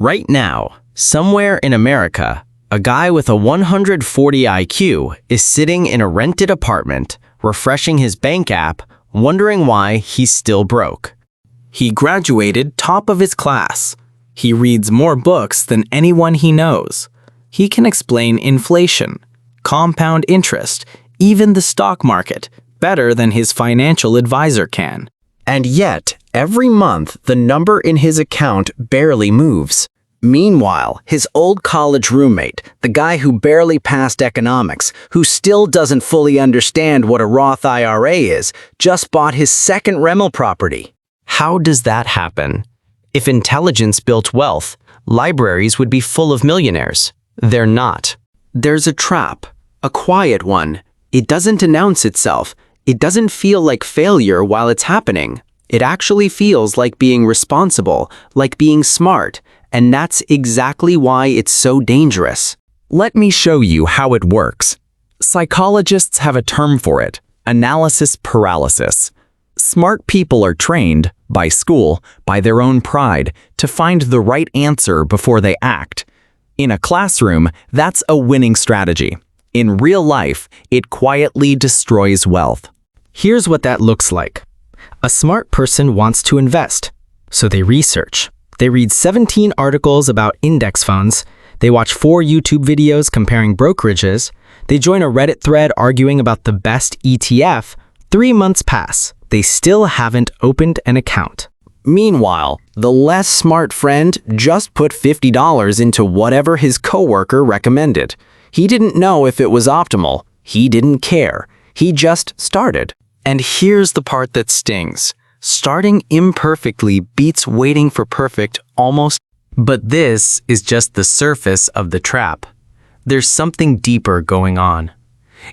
Right now, somewhere in America, a guy with a 140 IQ is sitting in a rented apartment, refreshing his bank app, wondering why he's still broke. He graduated top of his class. He reads more books than anyone he knows. He can explain inflation, compound interest, even the stock market, better than his financial advisor can. And yet, every month, the number in his account barely moves. Meanwhile, his old college roommate, the guy who barely passed economics, who still doesn't fully understand what a Roth IRA is, just bought his second rental property. How does that happen? If intelligence built wealth, libraries would be full of millionaires. They're not. There's a trap, a quiet one. It doesn't announce itself. It doesn't feel like failure while it's happening. It actually feels like being responsible, like being smart, and that's exactly why it's so dangerous. Let me show you how it works. Psychologists have a term for it: analysis paralysis. Smart people are trained, by school, by their own pride, to find the right answer before they act. In a classroom, that's a winning strategy. In real life, it quietly destroys wealth. Here's what that looks like. A smart person wants to invest, so they research. They read 17 articles about index funds. They watch 4 YouTube videos comparing brokerages. They join a Reddit thread arguing about the best ETF. 3 months pass. They still haven't opened an account. Meanwhile, the less smart friend just put $50 into whatever his coworker recommended. He didn't know if it was optimal. He didn't care. He just started. And here's the part that stings. Starting imperfectly beats waiting for perfect almost. But this is just the surface of the trap. There's something deeper going on.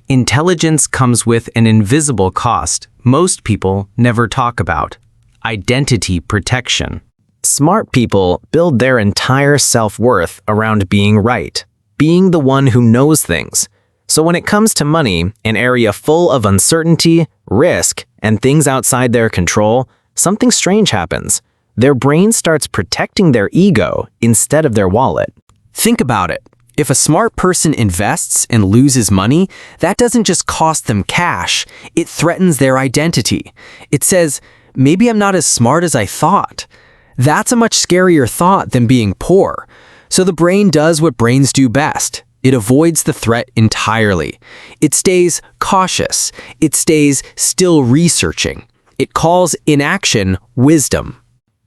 Intelligence comes with an invisible cost most people never talk about: identity protection. Smart people build their entire self-worth around being right, being the one who knows things. So when it comes to money, an area full of uncertainty, risk, and things outside their control, something strange happens. Their brain starts protecting their ego instead of their wallet. Think about it. If a smart person invests and loses money, that doesn't just cost them cash, it threatens their identity. It says, maybe I'm not as smart as I thought. That's a much scarier thought than being poor. So the brain does what brains do best. It avoids the threat entirely. It stays cautious. It stays still researching. It calls inaction wisdom.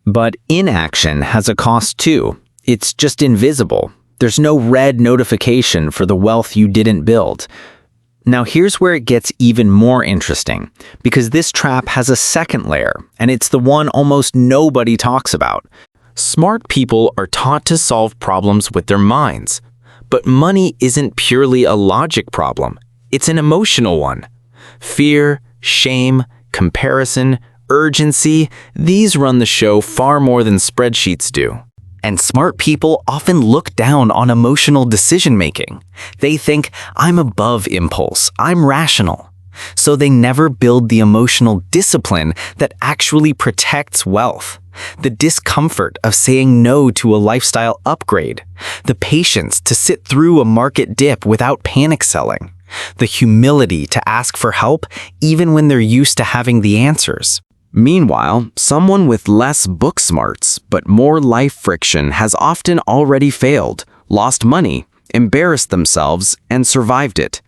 But inaction has a cost too. It's just invisible. There's no red notification for the wealth you didn't build. Now here's where it gets even more interesting, because this trap has a second layer, and it's the one almost nobody talks about. Smart people are taught to solve problems with their minds. But money isn't purely a logic problem. It's an emotional one. Fear, shame, comparison, urgency, these run the show far more than spreadsheets do. And smart people often look down on emotional decision-making. They think, I'm above impulse, I'm rational. So they never build the emotional discipline that actually protects wealth. The discomfort of saying no to a lifestyle upgrade. The patience to sit through a market dip without panic selling. The humility to ask for help even when they're used to having the answers. Meanwhile, someone with less book smarts but more life friction has often already failed, lost money, embarrassed themselves, and survived it.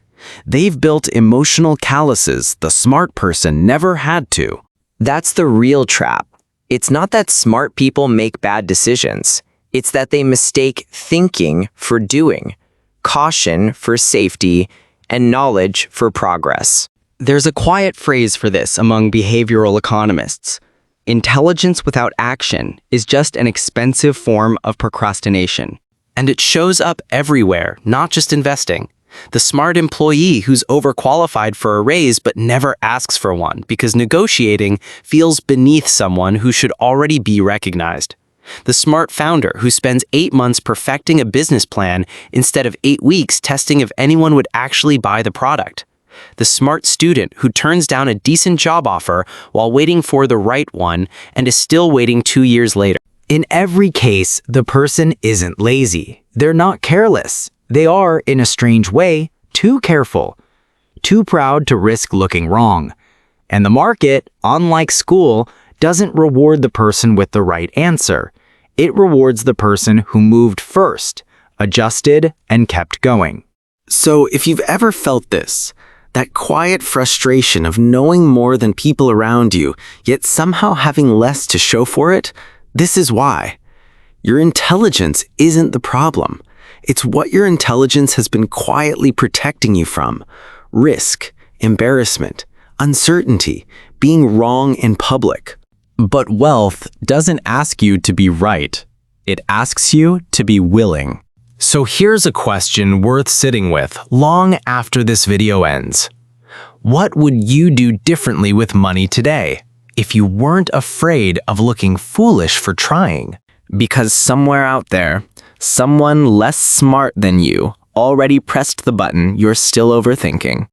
They've built emotional calluses the smart person never had to. That's the real trap. It's not that smart people make bad decisions. It's that they mistake thinking for doing, caution for safety, and knowledge for progress. There's a quiet phrase for this among behavioral economists. Intelligence without action is just an expensive form of procrastination. And it shows up everywhere, not just investing. The smart employee who's overqualified for a raise but never asks for one because negotiating feels beneath someone who should already be recognized. The smart founder who spends 8 months perfecting a business plan instead of 8 weeks testing if anyone would actually buy the product. The smart student who turns down a decent job offer while waiting for the right one and is still waiting 2 years later. In every case, the person isn't lazy. They're not careless. They are, in a strange way, too careful, too proud to risk looking wrong. And the market, unlike school, doesn't reward the person with the right answer. It rewards the person who moved first, adjusted, and kept going. So if you've ever felt this, that quiet frustration of knowing more than people around you, yet somehow having less to show for it, this is why. Your intelligence isn't the problem. It's what your intelligence has been quietly protecting you from. Risk, embarrassment, uncertainty, being wrong in public. But wealth doesn't ask you to be right. It asks you to be willing. So here's a question worth sitting with long after this video ends. What would you do differently with money today if you weren't afraid of looking foolish for trying? Because somewhere out there, someone less smart than you already pressed the button you're still overthinking.